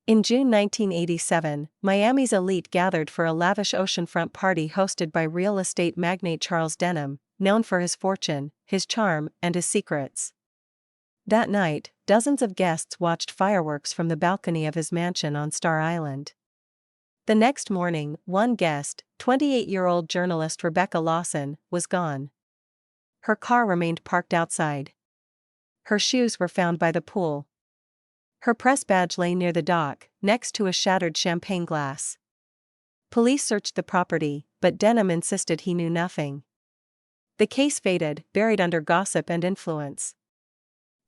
In June 1987, Miami's elite gathered for a lavish oceanfront party hosted by real estate magnate Charles Denham, known for his fortune, his charm, and his secrets. That night, dozens of guests watched fireworks from the balcony of his mansion on Star Island. The next morning, one guest, 28-year-old journalist Rebecca Lawson, was gone. Her car remained parked outside. Her shoes were found by the pool. Her press badge lay near the dock, next to a shattered champagne glass. Police searched the property, but Denham insisted he knew nothing. The case faded, buried under gossip and influence.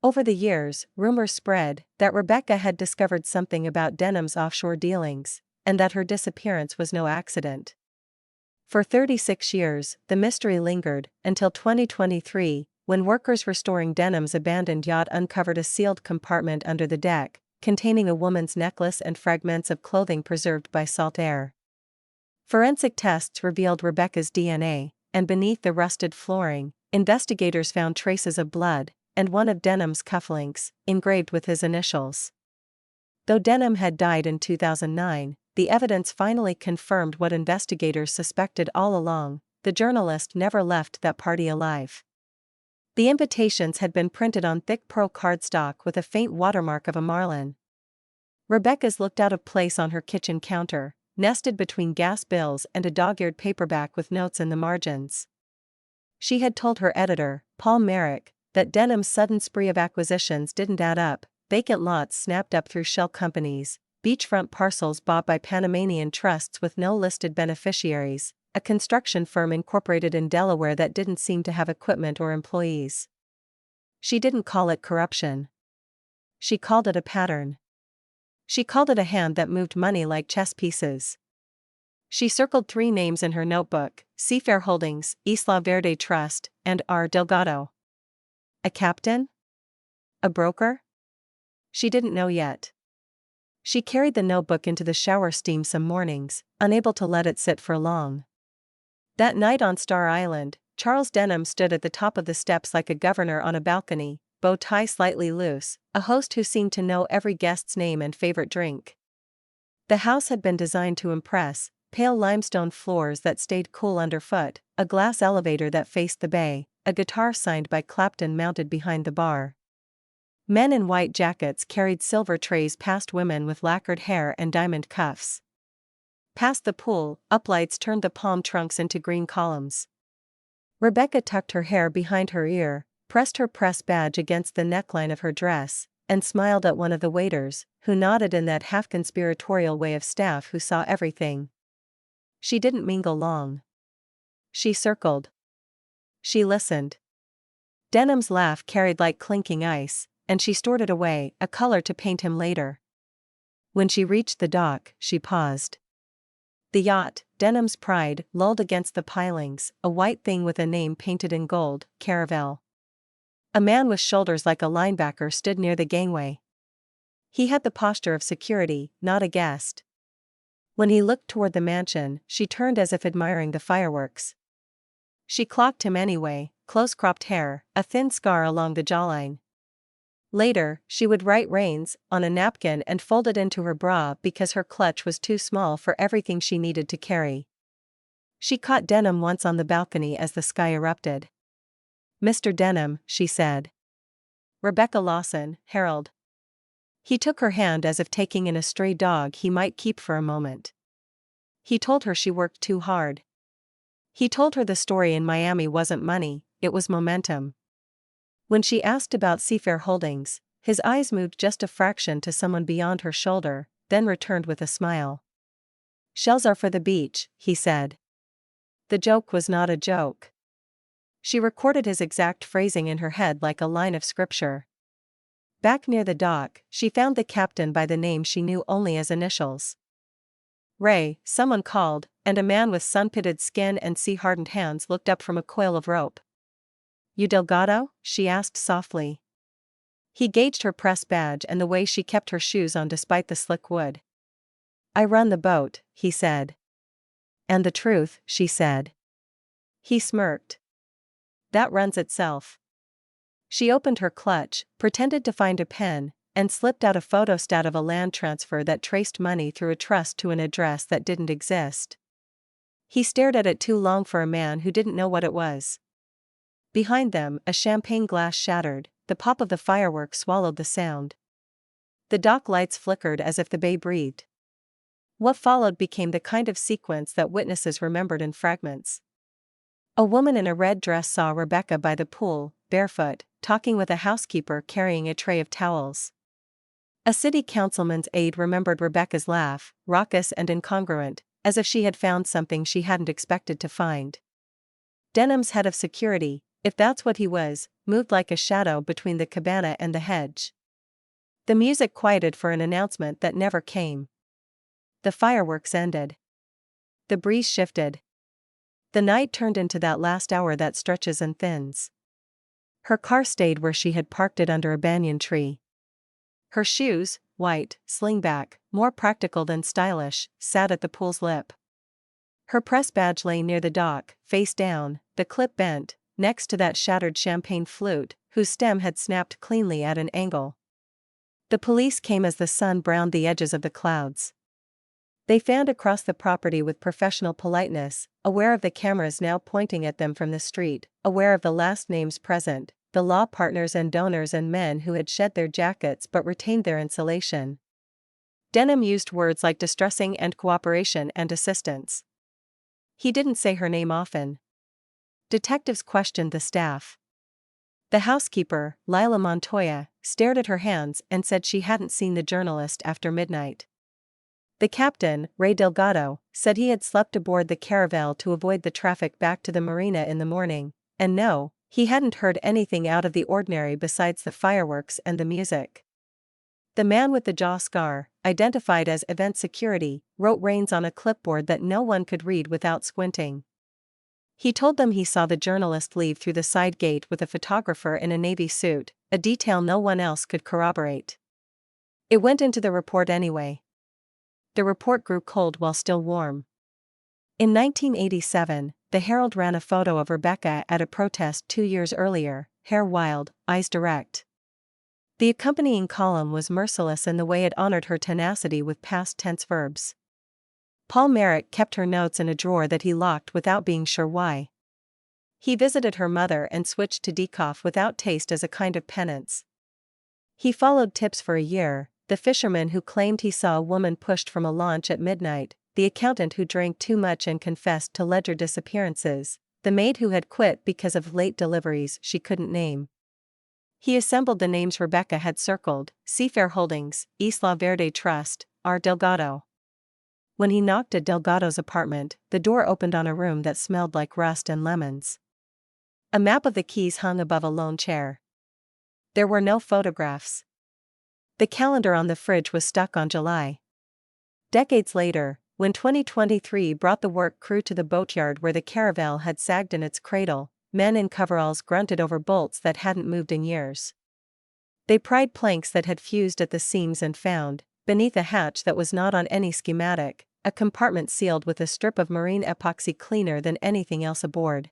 Over the years, rumors spread that Rebecca had discovered something about Denham's offshore dealings, and that her disappearance was no accident. For 36 years, the mystery lingered, until 2023, when workers restoring Denham's abandoned yacht uncovered a sealed compartment under the deck, containing a woman's necklace and fragments of clothing preserved by salt air. Forensic tests revealed Rebecca's DNA, and beneath the rusted flooring, investigators found traces of blood, and one of Denham's cufflinks, engraved with his initials. Though Denham had died in 2009, the evidence finally confirmed what investigators suspected all along: the journalist never left that party alive. The invitations had been printed on thick pearl cardstock with a faint watermark of a marlin. Rebecca's looked out of place on her kitchen counter, nested between gas bills and a dog-eared paperback with notes in the margins. She had told her editor, Paul Merrick, that Denham's sudden spree of acquisitions didn't add up: vacant lots snapped up through shell companies, beachfront parcels bought by Panamanian trusts with no listed beneficiaries, a construction firm incorporated in Delaware that didn't seem to have equipment or employees. She didn't call it corruption. She called it a pattern. She called it a hand that moved money like chess pieces. She circled 3 names in her notebook: Seafair Holdings, Isla Verde Trust, and R. Delgado. A captain? A broker? She didn't know yet. She carried the notebook into the shower steam some mornings, unable to let it sit for long. That night on Star Island, Charles Denham stood at the top of the steps like a governor on a balcony, bow tie slightly loose, a host who seemed to know every guest's name and favorite drink. The house had been designed to impress: pale limestone floors that stayed cool underfoot, a glass elevator that faced the bay, a guitar signed by Clapton mounted behind the bar. Men in white jackets carried silver trays past women with lacquered hair and diamond cuffs. Past the pool, uplights turned the palm trunks into green columns. Rebecca tucked her hair behind her ear, pressed her press badge against the neckline of her dress, and smiled at one of the waiters, who nodded in that half-conspiratorial way of staff who saw everything. She didn't mingle long. She circled. She listened. Denham's laugh carried like clinking ice, and she stored it away, a color to paint him later. When she reached the dock, she paused. The yacht, Denham's pride, lolled against the pilings, a white thing with a name painted in gold: Caravel. A man with shoulders like a linebacker stood near the gangway. He had the posture of security, not a guest. When he looked toward the mansion, she turned as if admiring the fireworks. She clocked him anyway: close-cropped hair, a thin scar along the jawline. Later, she would write Rains on a napkin and fold it into her bra because her clutch was too small for everything she needed to carry. She caught Denham once on the balcony as the sky erupted. "Mr. Denham," she said. "Rebecca Lawson, Harold." He took her hand as if taking in a stray dog he might keep for a moment. He told her she worked too hard. He told her the story in Miami wasn't money, it was momentum. When she asked about Seafair Holdings, his eyes moved just a fraction to someone beyond her shoulder, then returned with a smile. "Shells are for the beach," he said. The joke was not a joke. She recorded his exact phrasing in her head like a line of scripture. Back near the dock, she found the captain by the name she knew only as initials. "Ray," someone called, and a man with sun-pitted skin and sea-hardened hands looked up from a coil of rope. "You Delgado?" she asked softly. He gauged her press badge and the way she kept her shoes on despite the slick wood. "I run the boat," he said. "And the truth," she said. He smirked. "That runs itself." She opened her clutch, pretended to find a pen, and slipped out a photostat of a land transfer that traced money through a trust to an address that didn't exist. He stared at it too long for a man who didn't know what it was. Behind them, a champagne glass shattered, the pop of the fireworks swallowed the sound. The dock lights flickered as if the bay breathed. What followed became the kind of sequence that witnesses remembered in fragments. A woman in a red dress saw Rebecca by the pool, barefoot, talking with a housekeeper carrying a tray of towels. A city councilman's aide remembered Rebecca's laugh, raucous and incongruent, as if she had found something she hadn't expected to find. Denham's head of security, if that's what he was, moved like a shadow between the cabana and the hedge. The music quieted for an announcement that never came. The fireworks ended. The breeze shifted. The night turned into that last hour that stretches and thins. Her car stayed where she had parked it under a banyan tree. Her shoes, white, slingback, more practical than stylish, sat at the pool's lip. Her press badge lay near the dock, face down, the clip bent, next to that shattered champagne flute, whose stem had snapped cleanly at an angle. The police came as the sun browned the edges of the clouds. They fanned across the property with professional politeness, aware of the cameras now pointing at them from the street, aware of the last names present, the law partners and donors and men who had shed their jackets but retained their insulation. Denham used words like distressing and cooperation and assistance. He didn't say her name often. Detectives questioned the staff. The housekeeper, Lila Montoya, stared at her hands and said she hadn't seen the journalist after midnight. The captain, Ray Delgado, said he had slept aboard the caravel to avoid the traffic back to the marina in the morning, and no, he hadn't heard anything out of the ordinary besides the fireworks and the music. The man with the jaw scar, identified as event security, wrote Rains on a clipboard that no one could read without squinting. He told them he saw the journalist leave through the side gate with a photographer in a navy suit, a detail no one else could corroborate. It went into the report anyway. The report grew cold while still warm. In 1987, the Herald ran a photo of Rebecca at a protest 2 years earlier, hair wild, eyes direct. The accompanying column was merciless in the way it honored her tenacity with past tense verbs. Paul Merrick kept her notes in a drawer that he locked without being sure why. He visited her mother and switched to decaf without taste as a kind of penance. He followed tips for a year, the fisherman who claimed he saw a woman pushed from a launch at midnight, the accountant who drank too much and confessed to ledger disappearances, the maid who had quit because of late deliveries she couldn't name. He assembled the names Rebecca had circled: Seafair Holdings, Isla Verde Trust, R. Delgado. When he knocked at Delgado's apartment, the door opened on a room that smelled like rust and lemons. A map of the Keys hung above a lone chair. There were no photographs. The calendar on the fridge was stuck on July. Decades later, when 2023 brought the work crew to the boatyard where the caravel had sagged in its cradle, men in coveralls grunted over bolts that hadn't moved in years. They pried planks that had fused at the seams and found, beneath a hatch that was not on any schematic, a compartment sealed with a strip of marine epoxy cleaner than anything else aboard.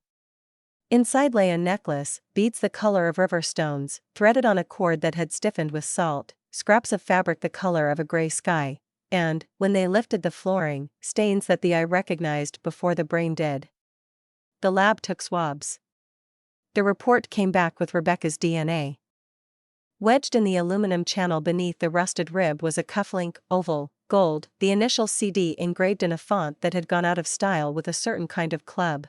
Inside lay a necklace, beads the color of river stones, threaded on a cord that had stiffened with salt, scraps of fabric the color of a gray sky, and, when they lifted the flooring, stains that the eye recognized before the brain did. The lab took swabs. The report came back with Rebecca's DNA. Wedged in the aluminum channel beneath the rusted rib was a cufflink, oval, gold, the initial CD engraved in a font that had gone out of style with a certain kind of club.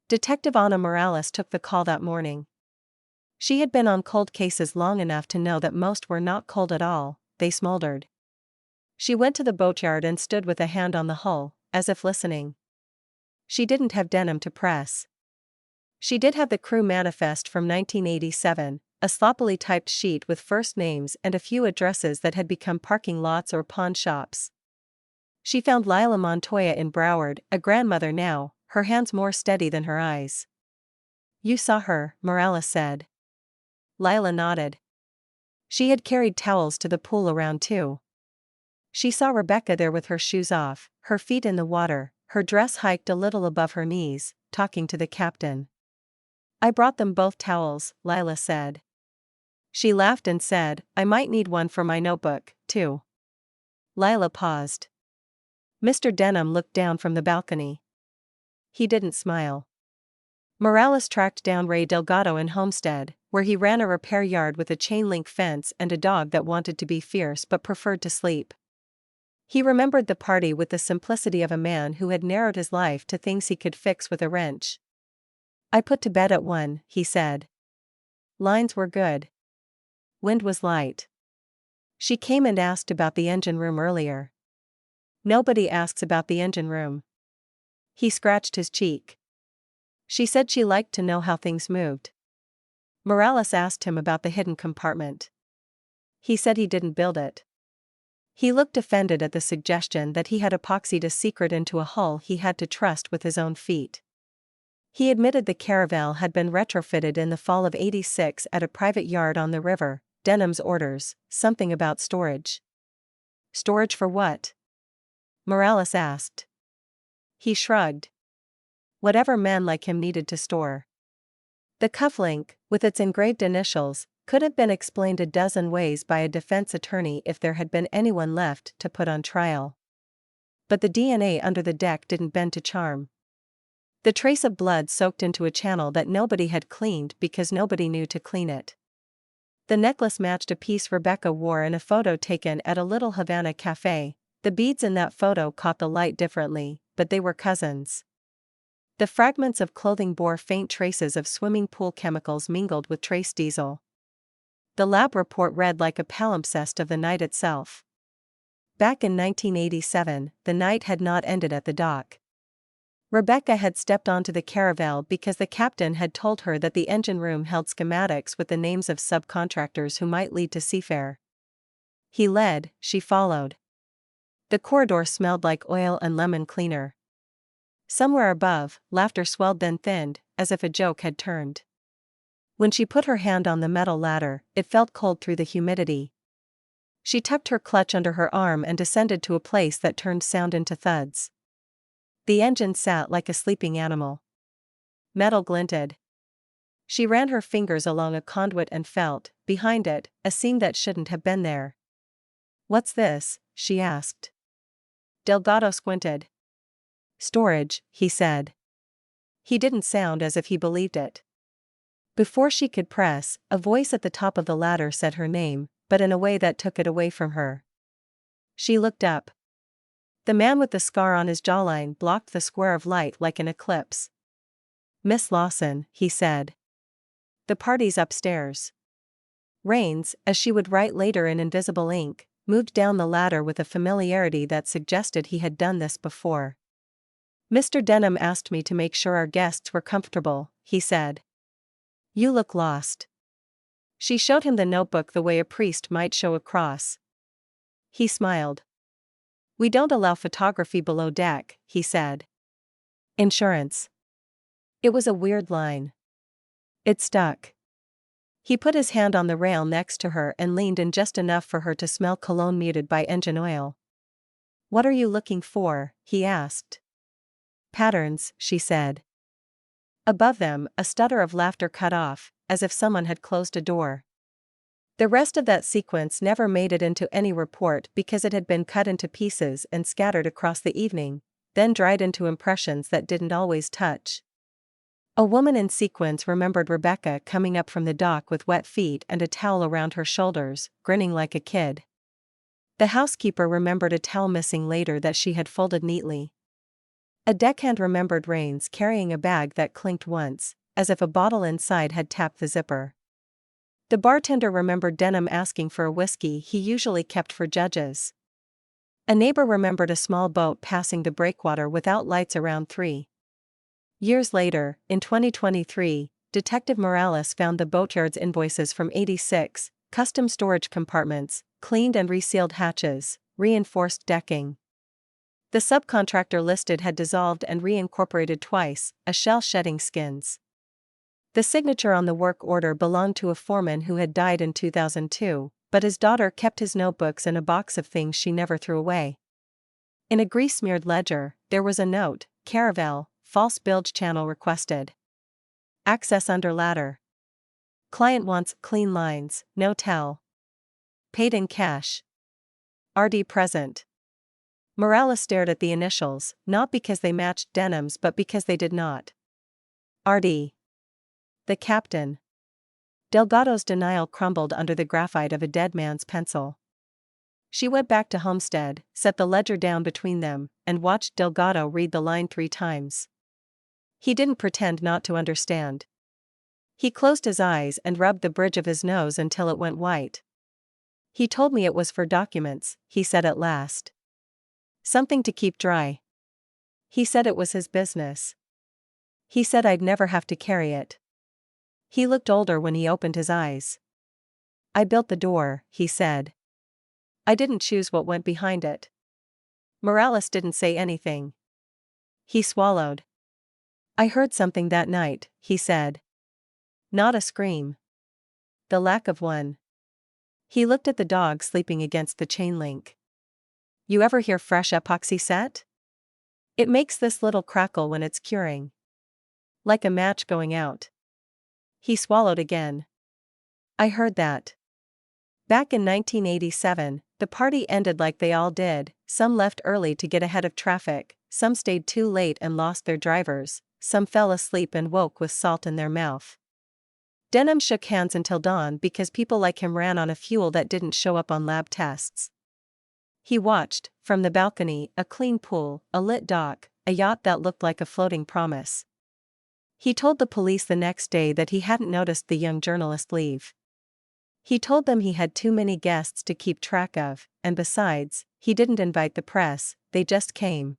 Detective Ana Morales took the call that morning. She had been on cold cases long enough to know that most were not cold at all, they smoldered. She went to the boatyard and stood with a hand on the hull, as if listening. She didn't have Denham to press. She did have the crew manifest from 1987, a sloppily typed sheet with first names and a few addresses that had become parking lots or pawn shops. She found Lila Montoya in Broward, a grandmother now, her hands more steady than her eyes. "You saw her," Morales said. Lila nodded. She had carried towels to the pool around too. She saw Rebecca there with her shoes off, her feet in the water, her dress hiked a little above her knees, talking to the captain. "I brought them both towels," Lila said. She laughed and said, I might need one for my notebook, too. Lila paused. Mr. Denham looked down from the balcony. He didn't smile. Morales tracked down Ray Delgado in Homestead, where he ran a repair yard with a chain-link fence and a dog that wanted to be fierce but preferred to sleep. He remembered the party with the simplicity of a man who had narrowed his life to things he could fix with a wrench. I put to bed at 1, he said. Lines were good. Wind was light. She came and asked about the engine room earlier. Nobody asks about the engine room. He scratched his cheek. She said she liked to know how things moved. Morales asked him about the hidden compartment. He said he didn't build it. He looked offended at the suggestion that he had epoxied a secret into a hull he had to trust with his own feet. He admitted the caravel had been retrofitted in the fall of '86 at a private yard on the river. Denham's orders, something about storage. Storage for what? Morales asked. He shrugged. Whatever men like him needed to store. The cufflink, with its engraved initials, could have been explained a dozen ways by a defense attorney if there had been anyone left to put on trial. But the DNA under the deck didn't bend to charm. The trace of blood soaked into a channel that nobody had cleaned because nobody knew to clean it. The necklace matched a piece Rebecca wore in a photo taken at a little Havana cafe. The beads in that photo caught the light differently, but they were cousins. The fragments of clothing bore faint traces of swimming pool chemicals mingled with trace diesel. The lab report read like a palimpsest of the night itself. Back in 1987, the night had not ended at the dock. Rebecca had stepped onto the caravel because the captain had told her that the engine room held schematics with the names of subcontractors who might lead to seafare. He led, she followed. The corridor smelled like oil and lemon cleaner. Somewhere above, laughter swelled then thinned, as if a joke had turned. When she put her hand on the metal ladder, it felt cold through the humidity. She tucked her clutch under her arm and descended to a place that turned sound into thuds. The engine sat like a sleeping animal. Metal glinted. She ran her fingers along a conduit and felt, behind it, a seam that shouldn't have been there. What's this? She asked. Delgado squinted. Storage, he said. He didn't sound as if he believed it. Before she could press, a voice at the top of the ladder said her name, but in a way that took it away from her. She looked up. The man with the scar on his jawline blocked the square of light like an eclipse. Miss Lawson, he said. The party's upstairs. Rains, as she would write later in invisible ink, moved down the ladder with a familiarity that suggested he had done this before. Mr. Denham asked me to make sure our guests were comfortable, he said. You look lost. She showed him the notebook the way a priest might show a cross. He smiled. We don't allow photography below deck, he said. Insurance. It was a weird line. It stuck. He put his hand on the rail next to her and leaned in just enough for her to smell cologne muted by engine oil. What are you looking for? He asked. Patterns, she said. Above them, a stutter of laughter cut off, as if someone had closed a door. The rest of that sequence never made it into any report because it had been cut into pieces and scattered across the evening, then dried into impressions that didn't always touch. A woman in sequins remembered Rebecca coming up from the dock with wet feet and a towel around her shoulders, grinning like a kid. The housekeeper remembered a towel missing later that she had folded neatly. A deckhand remembered Rains carrying a bag that clinked once, as if a bottle inside had tapped the zipper. The bartender remembered Denham asking for a whiskey he usually kept for judges. A neighbor remembered a small boat passing the breakwater without lights around 3. Years later, in 2023, Detective Morales found the boatyard's invoices from '86, custom storage compartments, cleaned and resealed hatches, reinforced decking. The subcontractor listed had dissolved and reincorporated twice, a shell shedding skins. The signature on the work order belonged to a foreman who had died in 2002, but his daughter kept his notebooks in a box of things she never threw away. In a grease-smeared ledger, there was a note, Caravel, false bilge channel requested. Access under ladder. Client wants clean lines, no tell. Paid in cash. RD present. Morales stared at the initials, not because they matched Denham's but because they did not. RD. The captain. Delgado's denial crumbled under the graphite of a dead man's pencil. She went back to Homestead, set the ledger down between them, and watched Delgado read the line 3 times. He didn't pretend not to understand. He closed his eyes and rubbed the bridge of his nose until it went white. He told me it was for documents, he said at last. Something to keep dry. He said it was his business. He said I'd never have to carry it. He looked older when he opened his eyes. I built the door, he said. I didn't choose what went behind it. Morales didn't say anything. He swallowed. I heard something that night, he said. Not a scream. The lack of one. He looked at the dog sleeping against the chain link. You ever hear fresh epoxy set? It makes this little crackle when it's curing. Like a match going out. He swallowed again. I heard that. Back in 1987, the party ended like they all did. Some left early to get ahead of traffic, some stayed too late and lost their drivers, some fell asleep and woke with salt in their mouth. Denham shook hands until dawn because people like him ran on a fuel that didn't show up on lab tests. He watched, from the balcony, a clean pool, a lit dock, a yacht that looked like a floating promise. He told the police the next day that he hadn't noticed the young journalist leave. He told them he had too many guests to keep track of, and besides, he didn't invite the press, they just came.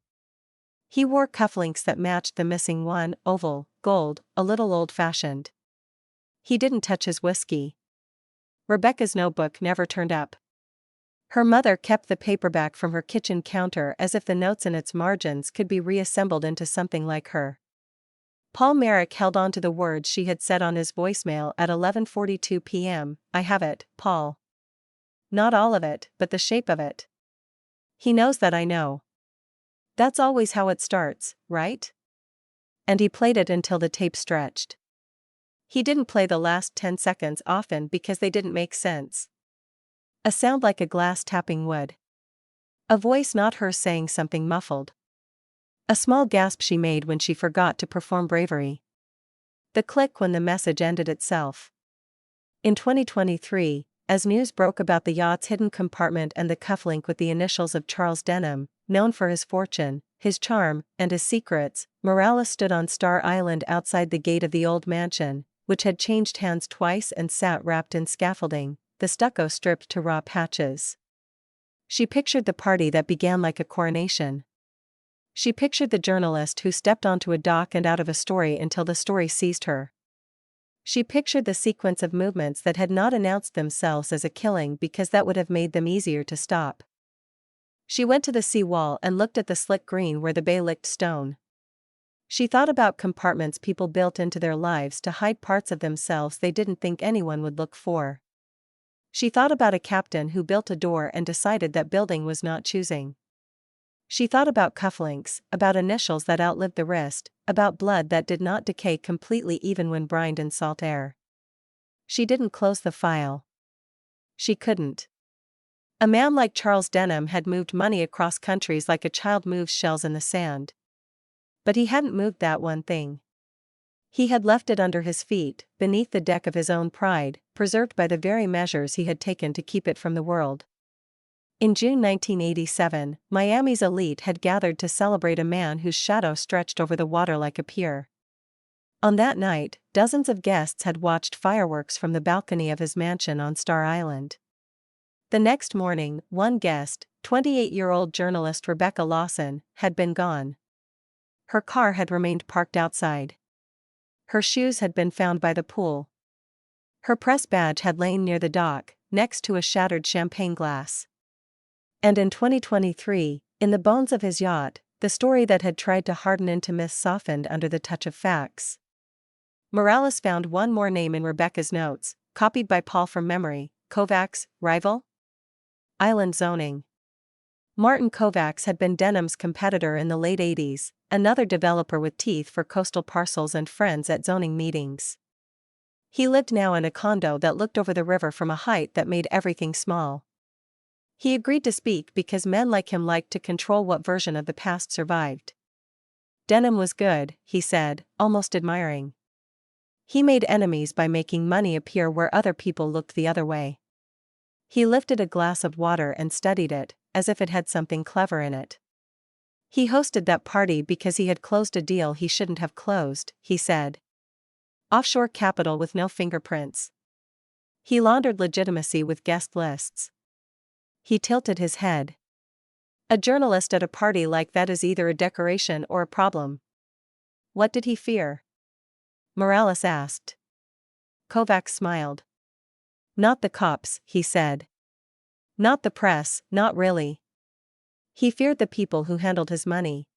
He wore cufflinks that matched the missing one, oval, gold, a little old-fashioned. He didn't touch his whiskey. Rebecca's notebook never turned up. Her mother kept the paperback from her kitchen counter as if the notes in its margins could be reassembled into something like her. Paul Merrick held on to the words she had said on his voicemail at 11:42 p.m. I have it, Paul. Not all of it, but the shape of it. He knows that I know. That's always how it starts, right? And he played it until the tape stretched. He didn't play the last 10 seconds often because they didn't make sense. A sound like a glass tapping wood. A voice not hers saying something muffled. A small gasp she made when she forgot to perform bravery. The click when the message ended itself. In 2023, as news broke about the yacht's hidden compartment and the cufflink with the initials of Charles Denham, known for his fortune, his charm, and his secrets, Morales stood on Star Island outside the gate of the old mansion, which had changed hands twice and sat wrapped in scaffolding, the stucco stripped to raw patches. She pictured the party that began like a coronation. She pictured the journalist who stepped onto a dock and out of a story until the story seized her. She pictured the sequence of movements that had not announced themselves as a killing because that would have made them easier to stop. She went to the sea wall and looked at the slick green where the bay licked stone. She thought about compartments people built into their lives to hide parts of themselves they didn't think anyone would look for. She thought about a captain who built a door and decided that building was not choosing. She thought about cufflinks, about initials that outlived the wrist, about blood that did not decay completely even when brined in salt air. She didn't close the file. She couldn't. A man like Charles Denham had moved money across countries like a child moves shells in the sand. But he hadn't moved that one thing. He had left it under his feet, beneath the deck of his own pride, preserved by the very measures he had taken to keep it from the world. In June 1987, Miami's elite had gathered to celebrate a man whose shadow stretched over the water like a pier. On that night, dozens of guests had watched fireworks from the balcony of his mansion on Star Island. The next morning, one guest, 28-year-old journalist Rebecca Lawson, had been gone. Her car had remained parked outside. Her shoes had been found by the pool. Her press badge had lain near the dock, next to a shattered champagne glass. And in 2023, in the bones of his yacht, the story that had tried to harden into myths softened under the touch of facts. Morales found one more name in Rebecca's notes, copied by Paul from memory: Kovacs, rival? Island zoning. Martin Kovacs had been Denham's competitor in the late 80s, another developer with teeth for coastal parcels and friends at zoning meetings. He lived now in a condo that looked over the river from a height that made everything small. He agreed to speak because men like him liked to control what version of the past survived. Denham was good, he said, almost admiring. He made enemies by making money appear where other people looked the other way. He lifted a glass of water and studied it, as if it had something clever in it. He hosted that party because he had closed a deal he shouldn't have closed, he said. Offshore capital with no fingerprints. He laundered legitimacy with guest lists. He tilted his head. A journalist at a party like that is either a decoration or a problem. What did he fear? Morales asked. Kovacs smiled. Not the cops, he said. Not the press, not really. He feared the people who handled his money.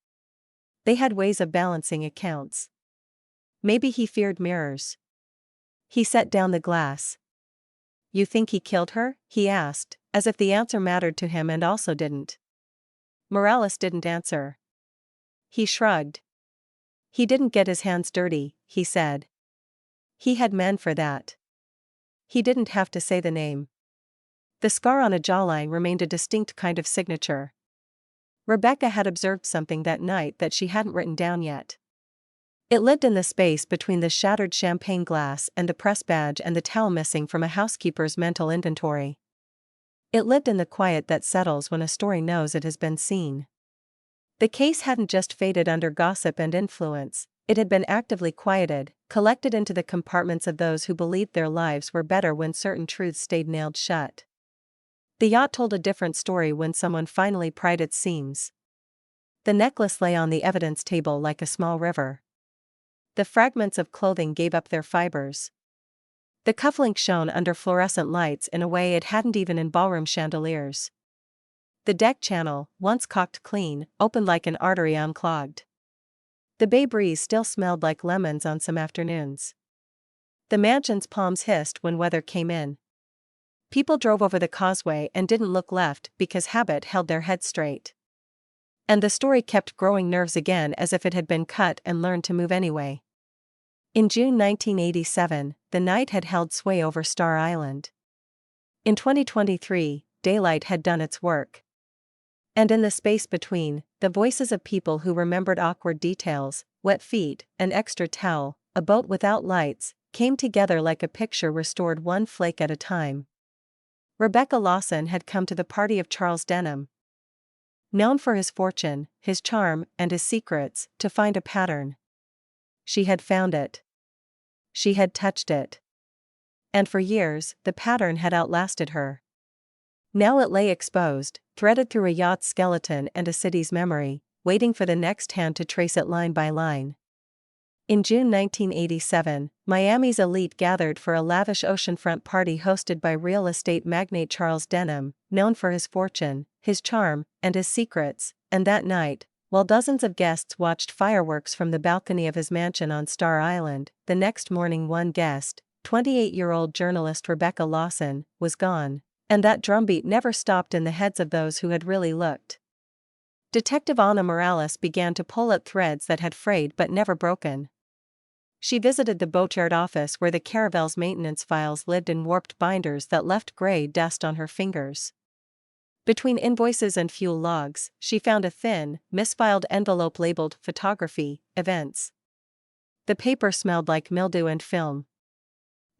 They had ways of balancing accounts. Maybe he feared mirrors. He set down the glass. You think he killed her? He asked, as if the answer mattered to him and also didn't. Morales didn't answer. He shrugged. He didn't get his hands dirty, he said. He had men for that. He didn't have to say the name. The scar on a jawline remained a distinct kind of signature. Rebecca had observed something that night that she hadn't written down yet. It lived in the space between the shattered champagne glass and the press badge and the towel missing from a housekeeper's mental inventory. It lived in the quiet that settles when a story knows it has been seen. The case hadn't just faded under gossip and influence, it had been actively quieted, collected into the compartments of those who believed their lives were better when certain truths stayed nailed shut. The yacht told a different story when someone finally pried its seams. The necklace lay on the evidence table like a small river. The fragments of clothing gave up their fibers. The cufflink shone under fluorescent lights in a way it hadn't even in ballroom chandeliers. The deck channel, once cocked clean, opened like an artery unclogged. The bay breeze still smelled like lemons on some afternoons. The mansion's palms hissed when weather came in. People drove over the causeway and didn't look left because habit held their heads straight. And the story kept growing nerves again as if it had been cut and learned to move anyway. In June 1987, the night had held sway over Star Island. In 2023, daylight had done its work. And in the space between, the voices of people who remembered awkward details, wet feet, an extra towel, a boat without lights, came together like a picture restored one flake at a time. Rebecca Lawson had come to the party of Charles Denham. Known for his fortune, his charm, and his secrets, to find a pattern. She had found it. She had touched it. And for years, the pattern had outlasted her. Now it lay exposed, threaded through a yacht's skeleton and a city's memory, waiting for the next hand to trace it line by line. In June 1987, Miami's elite gathered for a lavish oceanfront party hosted by real estate magnate Charles Denham, known for his fortune, his charm, and his secrets, and that night, while dozens of guests watched fireworks from the balcony of his mansion on Star Island, the next morning one guest, 28-year-old journalist Rebecca Lawson, was gone, and that drumbeat never stopped in the heads of those who had really looked. Detective Ana Morales began to pull at threads that had frayed but never broken. She visited the boatyard office where the caravel's maintenance files lived in warped binders that left gray dust on her fingers. Between invoices and fuel logs, she found a thin, misfiled envelope labeled Photography, Events. The paper smelled like mildew and film.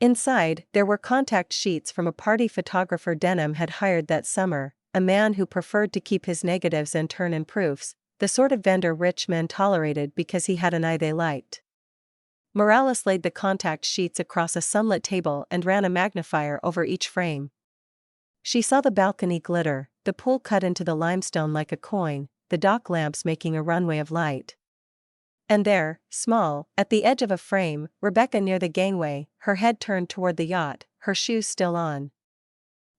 Inside, there were contact sheets from a party photographer Denham had hired that summer, a man who preferred to keep his negatives and turn in proofs, the sort of vendor rich men tolerated because he had an eye they liked. Morales laid the contact sheets across a sunlit table and ran a magnifier over each frame. She saw the balcony glitter, the pool cut into the limestone like a coin, the dock lamps making a runway of light. And there, small, at the edge of a frame, Rebecca near the gangway, her head turned toward the yacht, her shoes still on.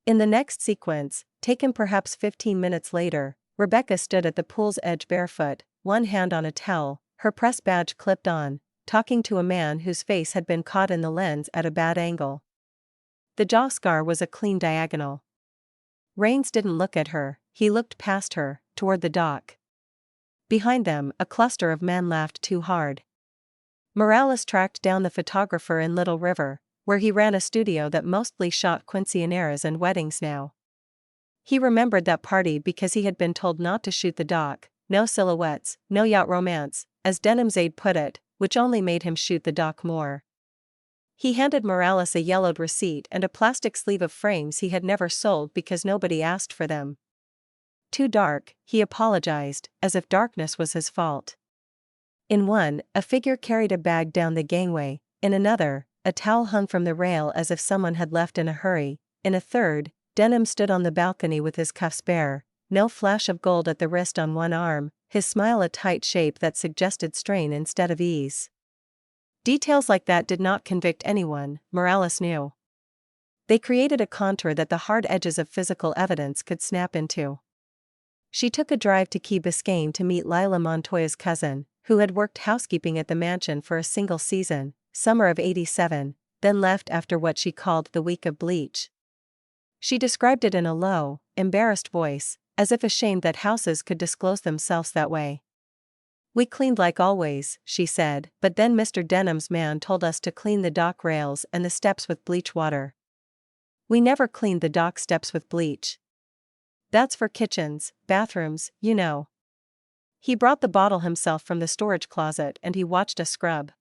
In the next sequence, taken perhaps 15 minutes later, Rebecca stood at the pool's edge barefoot, one hand on a towel, her press badge clipped on, talking to a man whose face had been caught in the lens at a bad angle. The jaw scar was a clean diagonal. Raines didn't look at her, he looked past her, toward the dock. Behind them, a cluster of men laughed too hard. Morales tracked down the photographer in Little River, where he ran a studio that mostly shot quinceañeras and weddings now. He remembered that party because he had been told not to shoot the dock, no silhouettes, no yacht romance, as Denham's aide put it, which only made him shoot the dock more. He handed Morales a yellowed receipt and a plastic sleeve of frames he had never sold because nobody asked for them. Too dark, he apologized, as if darkness was his fault. In one, a figure carried a bag down the gangway, in another, a towel hung from the rail as if someone had left in a hurry, in a third, Denham stood on the balcony with his cuffs bare, no flash of gold at the wrist on one arm, his smile a tight shape that suggested strain instead of ease. Details like that did not convict anyone, Morales knew. They created a contour that the hard edges of physical evidence could snap into. She took a drive to Key Biscayne to meet Lila Montoya's cousin, who had worked housekeeping at the mansion for a single season, summer of '87, then left after what she called the week of bleach. She described it in a low, embarrassed voice, as if ashamed that houses could disclose themselves that way. "We cleaned like always," she said, "but then Mr. Denham's man told us to clean the dock rails and the steps with bleach water. We never cleaned the dock steps with bleach. That's for kitchens, bathrooms, you know." He brought the bottle himself from the storage closet and he watched us scrub.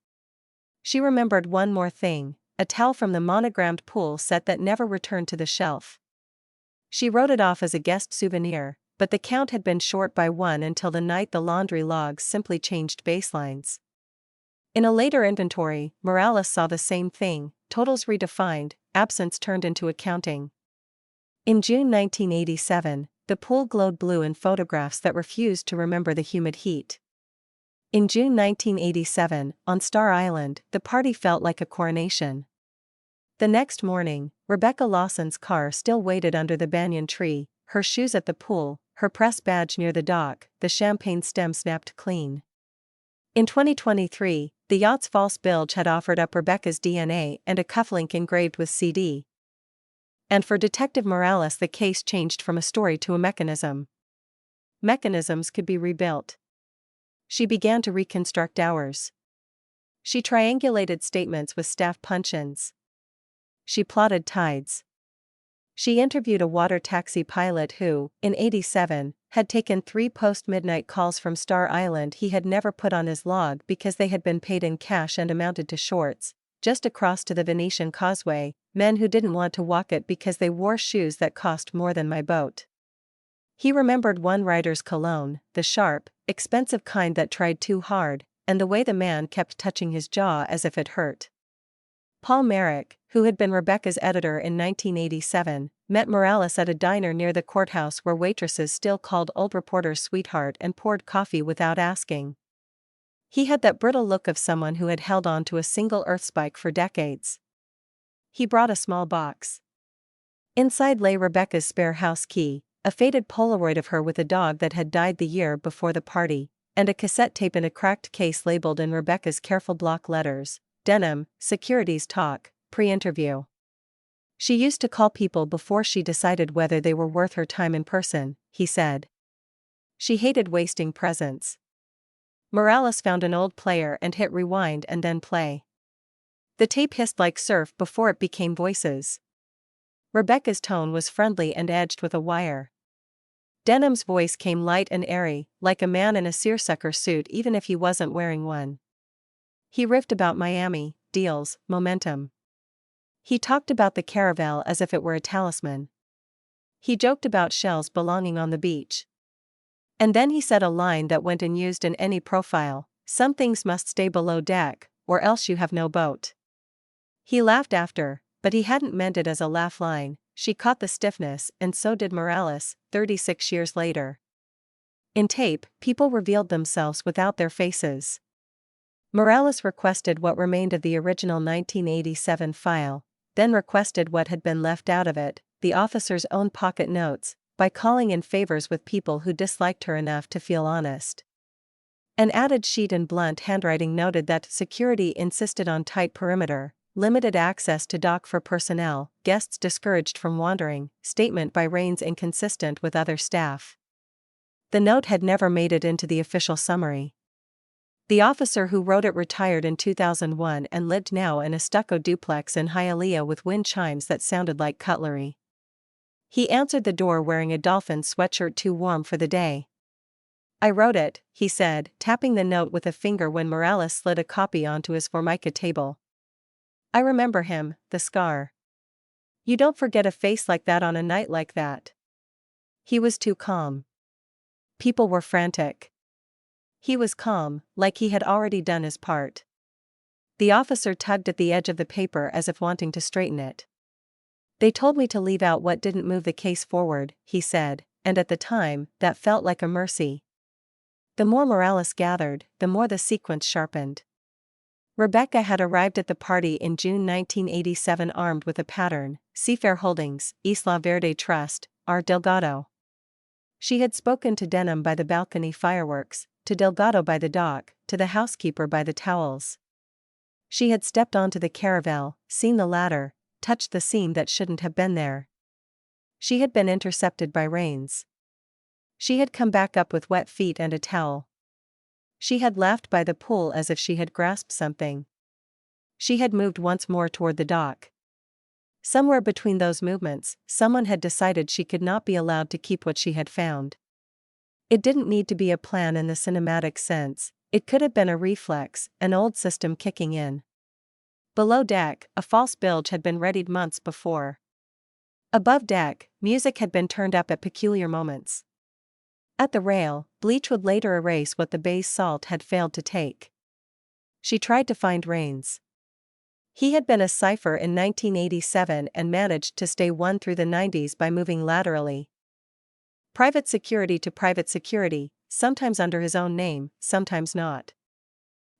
She remembered one more thing, a towel from the monogrammed pool set that never returned to the shelf. She wrote it off as a guest souvenir, but the count had been short by one until the night the laundry logs simply changed baselines. In a later inventory, Morales saw the same thing, totals redefined, absence turned into accounting. In June 1987, the pool glowed blue in photographs that refused to remember the humid heat. In June 1987, on Star Island, the party felt like a coronation. The next morning, Rebecca Lawson's car still waited under the banyan tree, her shoes at the pool, her press badge near the dock, the champagne stem snapped clean. In 2023, the yacht's false bilge had offered up Rebecca's DNA and a cufflink engraved with CD. And for Detective Morales, the case changed from a story to a mechanism. Mechanisms could be rebuilt. She began to reconstruct hours. She triangulated statements with staff punch-ins. She plotted tides. She interviewed a water taxi pilot who, in '87, had taken 3 post-midnight calls from Star Island he had never put on his log because they had been paid in cash and amounted to shorts, just across to the Venetian Causeway, men who didn't want to walk it because they wore shoes that cost more than my boat. He remembered one rider's cologne, the sharp, expensive kind that tried too hard, and the way the man kept touching his jaw as if it hurt. Paul Merrick, who had been Rebecca's editor in 1987, met Morales at a diner near the courthouse where waitresses still called old reporters sweetheart and poured coffee without asking. He had that brittle look of someone who had held on to a single earth spike for decades. He brought a small box. Inside lay Rebecca's spare house key, a faded Polaroid of her with a dog that had died the year before the party, and a cassette tape in a cracked case labeled in Rebecca's careful block letters, "Denham, Securities Talk, Pre-interview." She used to call people before she decided whether they were worth her time in person, he said. She hated wasting presents. Morales found an old player and hit rewind and then play. The tape hissed like surf before it became voices. Rebecca's tone was friendly and edged with a wire. Denham's voice came light and airy, like a man in a seersucker suit even if he wasn't wearing one. He riffed about Miami, deals, momentum. He talked about the Caravel as if it were a talisman. He joked about shells belonging on the beach. And then he said a line that went unused in any profile: "Some things must stay below deck, or else you have no boat." He laughed after, but he hadn't meant it as a laugh line. She caught the stiffness, and so did Morales, 36 years later. In tape, people revealed themselves without their faces. Morales requested what remained of the original 1987 file, then requested what had been left out of it, the officer's own pocket notes, by calling in favors with people who disliked her enough to feel honest. An added sheet in blunt handwriting noted that security insisted on tight perimeter, limited access to dock for personnel, guests discouraged from wandering, statement by Raines inconsistent with other staff. The note had never made it into the official summary. The officer who wrote it retired in 2001 and lived now in a stucco duplex in Hialeah with wind chimes that sounded like cutlery. He answered the door wearing a dolphin sweatshirt too warm for the day. "I wrote it," he said, tapping the note with a finger when Morales slid a copy onto his formica table. "I remember him, the scar. You don't forget a face like that on a night like that." He was too calm. People were frantic. He was calm, like he had already done his part. The officer tugged at the edge of the paper as if wanting to straighten it. "They told me to leave out what didn't move the case forward," he said, and at the time, that felt like a mercy. The more Morales gathered, the more the sequence sharpened. Rebecca had arrived at the party in June 1987 armed with a pattern: Seafair Holdings, Isla Verde Trust, R. Delgado. She had spoken to Denham by the balcony fireworks, to Delgado by the dock, to the housekeeper by the towels. She had stepped onto the caravel, seen the ladder, touched the seam that shouldn't have been there. She had been intercepted by rains. She had come back up with wet feet and a towel. She had laughed by the pool as if she had grasped something. She had moved once more toward the dock. Somewhere between those movements, someone had decided she could not be allowed to keep what she had found. It didn't need to be a plan in the cinematic sense, it could have been a reflex, an old system kicking in. Below deck, a false bilge had been readied months before. Above deck, music had been turned up at peculiar moments. At the rail, bleach would later erase what the bay's salt had failed to take. She tried to find Rains. He had been a cipher in 1987 and managed to stay one through the 90s by moving laterally. Private security to private security, sometimes under his own name, sometimes not.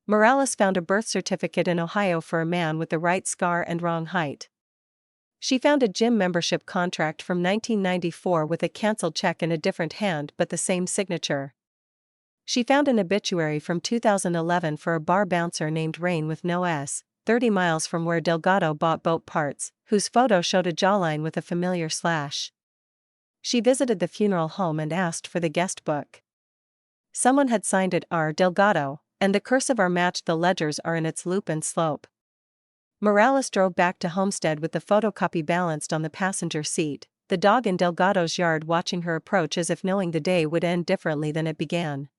Morales found a birth certificate in Ohio for a man with the right scar and wrong height. She found a gym membership contract from 1994 with a cancelled check in a different hand but the same signature. She found an obituary from 2011 for a bar bouncer named Rain with no S, 30 miles from where Delgado bought boat parts, whose photo showed a jawline with a familiar slash. She visited the funeral home and asked for the guest book. Someone had signed it R. Delgado, and the cursive R matched the ledgers R in its loop and slope. Morales drove back to Homestead with the photocopy balanced on the passenger seat, the dog in Delgado's yard watching her approach as if knowing the day would end differently than it began.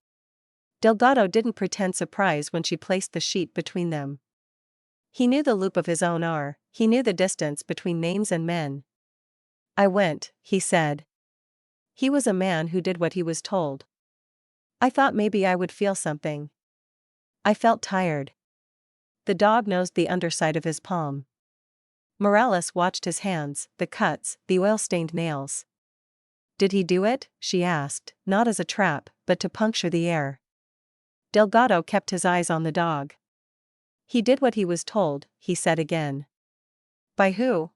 Delgado didn't pretend surprise when she placed the sheet between them. He knew the loop of his own R, he knew the distance between names and men. "I went," he said. He was a man who did what he was told. "I thought maybe I would feel something. I felt tired." The dog nosed the underside of his palm. Morales watched his hands, the cuts, the oil-stained nails. "Did he do it?" she asked, not as a trap, but to puncture the air. Delgado kept his eyes on the dog. "He did what he was told," he said again. "By who?"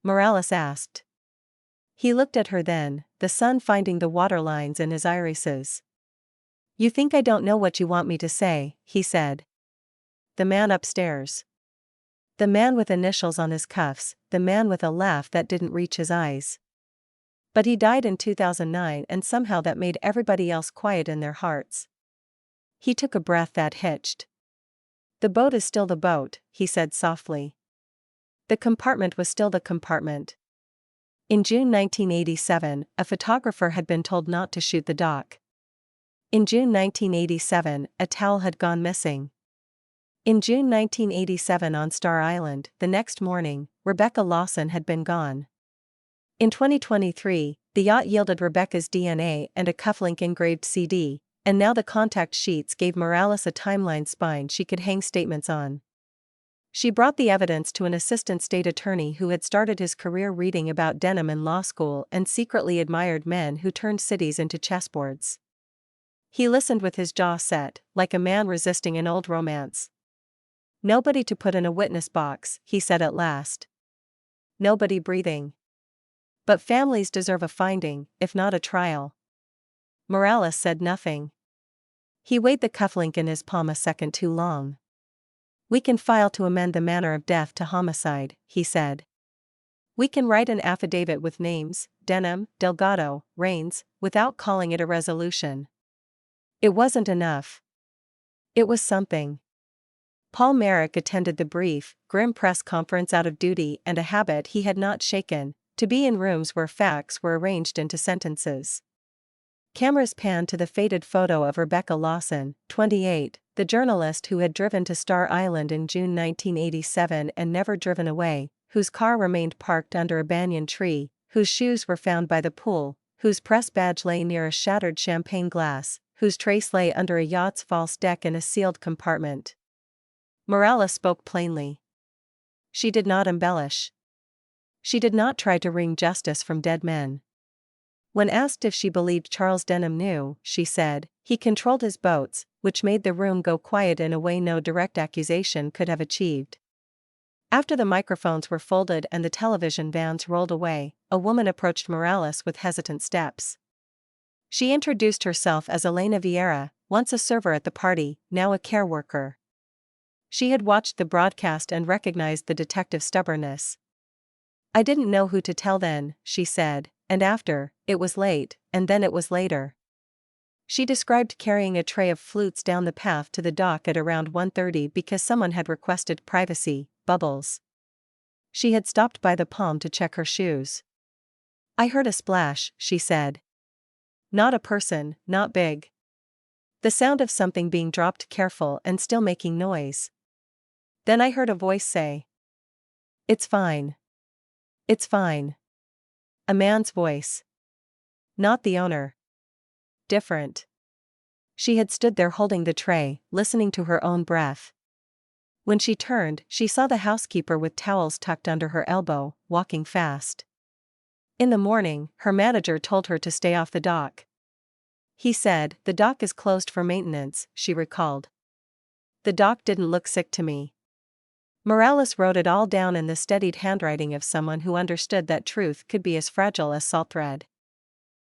Morales asked. He looked at her then, the sun finding the water lines in his irises. "You think I don't know what you want me to say," he said. "The man upstairs. The man with initials on his cuffs, the man with a laugh that didn't reach his eyes. But he died in 2009 and somehow that made everybody else quiet in their hearts." He took a breath that hitched. "The boat is still the boat," he said softly. "The compartment was still the compartment." In June 1987, a photographer had been told not to shoot the dock. In June 1987, a towel had gone missing. In June 1987 on Star Island, the next morning, Rebecca Lawson had been gone. In 2023, the yacht yielded Rebecca's DNA and a cufflink engraved CD, and now the contact sheets gave Morales a timeline spine she could hang statements on. She brought the evidence to an assistant state attorney who had started his career reading about Denham in law school and secretly admired men who turned cities into chessboards. He listened with his jaw set, like a man resisting an old romance. "Nobody to put in a witness box," he said at last. "Nobody breathing. But families deserve a finding, if not a trial." Morales said nothing. He weighed the cufflink in his palm a second too long. "We can file to amend the manner of death to homicide," he said. "We can write an affidavit with names, Denham, Delgado, Rains, without calling it a resolution." It wasn't enough. It was something. Paul Merrick attended the brief, grim press conference out of duty and a habit he had not shaken, to be in rooms where facts were arranged into sentences. Cameras panned to the faded photo of Rebecca Lawson, 28, the journalist who had driven to Star Island in June 1987 and never driven away, whose car remained parked under a banyan tree, whose shoes were found by the pool, whose press badge lay near a shattered champagne glass, whose trace lay under a yacht's false deck in a sealed compartment. Morales spoke plainly. She did not embellish. She did not try to wring justice from dead men. When asked if she believed Charles Denham knew, she said, he controlled his boats, which made the room go quiet in a way no direct accusation could have achieved. After the microphones were folded and the television vans rolled away, a woman approached Morales with hesitant steps. She introduced herself as Elena Vieira, once a server at the party, now a care worker. She had watched the broadcast and recognized the detective's stubbornness. I didn't know who to tell then, she said, and after, it was late, and then it was later. She described carrying a tray of flutes down the path to the dock at around 1:30 because someone had requested privacy, bubbles. She had stopped by the Palm to check her shoes. I heard a splash, she said. Not a person, not big. The sound of something being dropped careful and still making noise. Then I heard a voice say, "It's fine. It's fine." A man's voice. Not the owner. Different. She had stood there holding the tray, listening to her own breath. When she turned, she saw the housekeeper with towels tucked under her elbow, walking fast. In the morning, her manager told her to stay off the dock. He said, "The dock is closed for maintenance," she recalled. The dock didn't look sick to me. Morales wrote it all down in the steadied handwriting of someone who understood that truth could be as fragile as salt thread.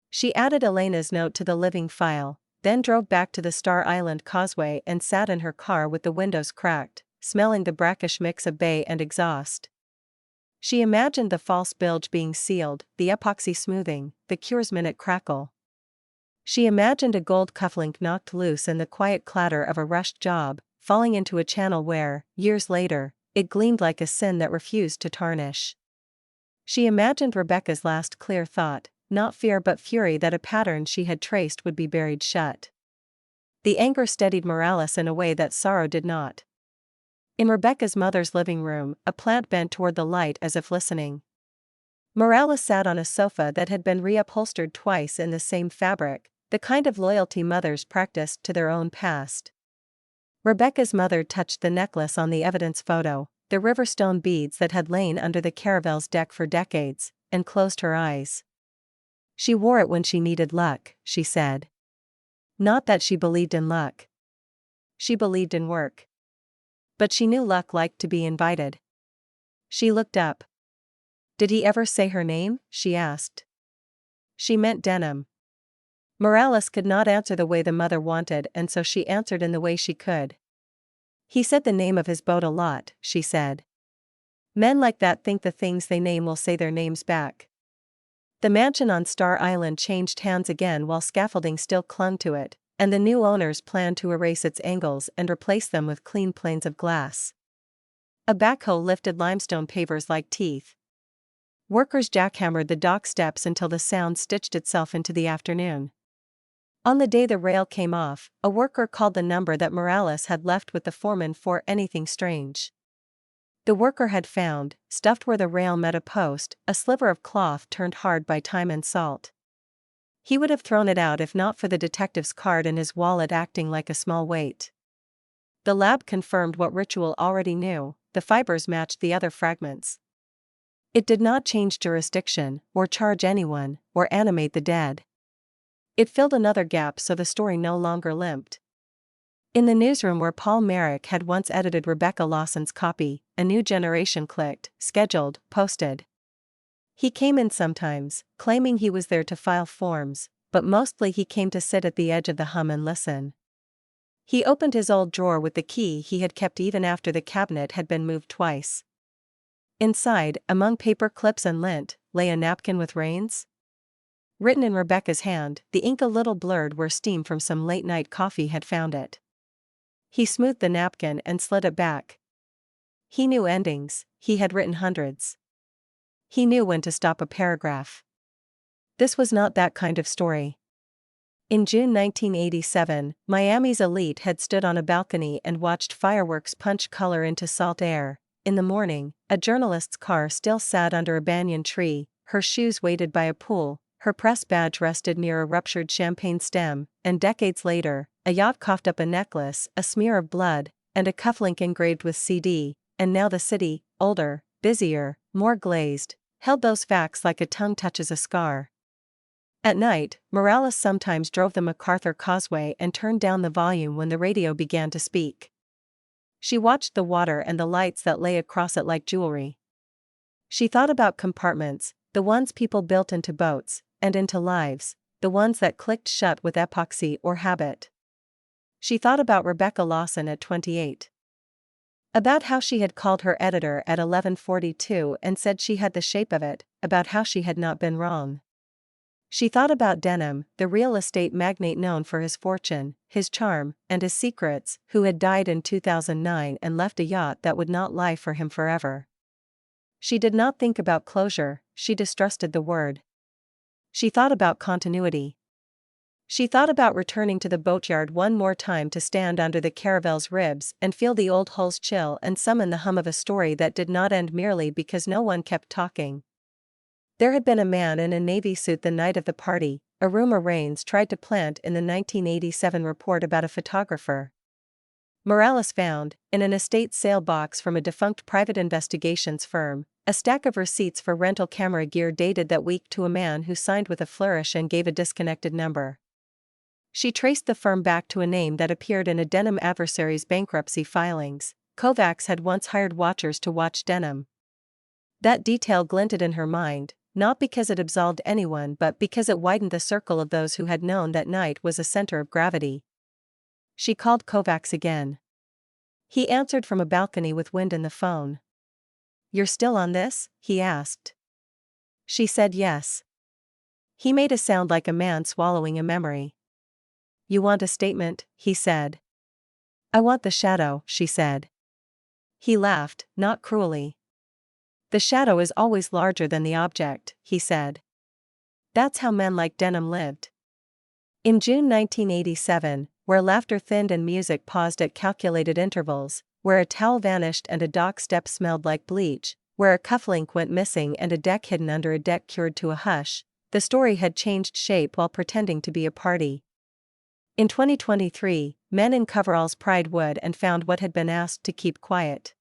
She added Elena's note to the living file, then drove back to the Star Island Causeway and sat in her car with the windows cracked, smelling the brackish mix of bay and exhaust. She imagined the false bilge being sealed, the epoxy smoothing, the cure's minute crackle. She imagined a gold cufflink knocked loose in the quiet clatter of a rushed job, falling into a channel where, years later, it gleamed like a sin that refused to tarnish. She imagined Rebecca's last clear thought, not fear but fury that a pattern she had traced would be buried shut. The anger steadied Morales in a way that sorrow did not. In Rebecca's mother's living room, a plant bent toward the light as if listening. Morales sat on a sofa that had been reupholstered twice in the same fabric, the kind of loyalty mothers practiced to their own past. Rebecca's mother touched the necklace on the evidence photo, the riverstone beads that had lain under the caravel's deck for decades, and closed her eyes. She wore it when she needed luck, she said. Not that she believed in luck. She believed in work. But she knew luck liked to be invited. She looked up. Did he ever say her name? She asked. She meant Denham. Morales could not answer the way the mother wanted, and so she answered in the way she could. He said the name of his boat a lot, she said. Men like that think the things they name will say their names back. The mansion on Star Island changed hands again while scaffolding still clung to it, and the new owners planned to erase its angles and replace them with clean planes of glass. A backhoe lifted limestone pavers like teeth. Workers jackhammered the dock steps until the sound stitched itself into the afternoon. On the day the rail came off, a worker called the number that Morales had left with the foreman for anything strange. The worker had found, stuffed where the rail met a post, a sliver of cloth turned hard by time and salt. He would have thrown it out if not for the detective's card in his wallet acting like a small weight. The lab confirmed what Ritual already knew, the fibers matched the other fragments. It did not change jurisdiction, or charge anyone, or animate the dead. It filled another gap so the story no longer limped. In the newsroom where Paul Merrick had once edited Rebecca Lawson's copy, a new generation clicked, scheduled, posted. He came in sometimes, claiming he was there to file forms, but mostly he came to sit at the edge of the hum and listen. He opened his old drawer with the key he had kept even after the cabinet had been moved twice. Inside, among paper clips and lint, lay a napkin with reins. Written in Rebecca's hand, the ink a little blurred where steam from some late-night coffee had found it. He smoothed the napkin and slid it back. He knew endings, he had written hundreds. He knew when to stop a paragraph. This was not that kind of story. In June 1987, Miami's elite had stood on a balcony and watched fireworks punch color into salt air. In the morning, a journalist's car still sat under a banyan tree, her shoes weighted by a pool, her press badge rested near a ruptured champagne stem, and decades later, a yacht coughed up a necklace, a smear of blood, and a cufflink engraved with CD, and now the city, older, busier, more glazed, held those facts like a tongue touches a scar. At night, Morales sometimes drove the MacArthur Causeway and turned down the volume when the radio began to speak. She watched the water and the lights that lay across it like jewelry. She thought about compartments, the ones people built into boats, and into lives, the ones that clicked shut with epoxy or habit. She thought about Rebecca Lawson at 28. About how she had called her editor at 11:42 and said she had the shape of it, about how she had not been wrong. She thought about Denham, the real estate magnate known for his fortune, his charm, and his secrets, who had died in 2009 and left a yacht that would not lie for him forever. She did not think about closure, she distrusted the word. She thought about continuity. She thought about returning to the boatyard one more time to stand under the caravel's ribs and feel the old hull's chill and summon the hum of a story that did not end merely because no one kept talking. There had been a man in a navy suit the night of the party, a rumor Raines tried to plant in the 1987 report about a photographer. Morales found, in an estate sale box from a defunct private investigations firm, a stack of receipts for rental camera gear dated that week to a man who signed with a flourish and gave a disconnected number. She traced the firm back to a name that appeared in a Denham adversary's bankruptcy filings. Kovacs had once hired watchers to watch Denham. That detail glinted in her mind, not because it absolved anyone but because it widened the circle of those who had known that night was a center of gravity. She called Kovacs again. He answered from a balcony with wind in the phone. "You're still on this?" he asked. She said yes. He made a sound like a man swallowing a memory. "You want a statement?" he said. "I want the shadow," she said. He laughed, not cruelly. "The shadow is always larger than the object," he said. That's how men like Denham lived. In June 1987, where laughter thinned and music paused at calculated intervals, where a towel vanished and a dock step smelled like bleach, where a cufflink went missing and a deck hidden under a deck cured to a hush, the story had changed shape while pretending to be a party. In 2023, men in coveralls pried wood and found what had been asked to keep quiet.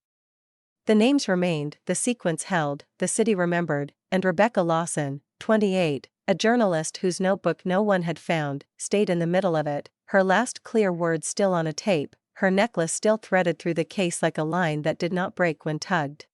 The names remained, the sequence held, the city remembered, and Rebecca Lawson, 28, a journalist whose notebook no one had found, stayed in the middle of it, her last clear words still on a tape, her necklace still threaded through the case like a line that did not break when tugged.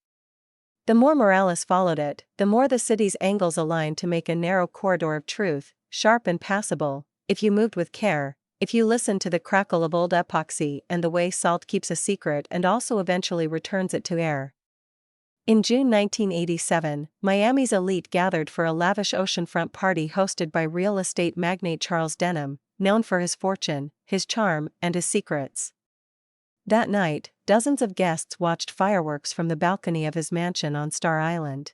The more Morales followed it, the more the city's angles aligned to make a narrow corridor of truth, sharp and passable, if you moved with care, if you listened to the crackle of old epoxy and the way salt keeps a secret and also eventually returns it to air. In June 1987, Miami's elite gathered for a lavish oceanfront party hosted by real estate magnate Charles Denham, known for his fortune, his charm, and his secrets. That night, dozens of guests watched fireworks from the balcony of his mansion on Star Island.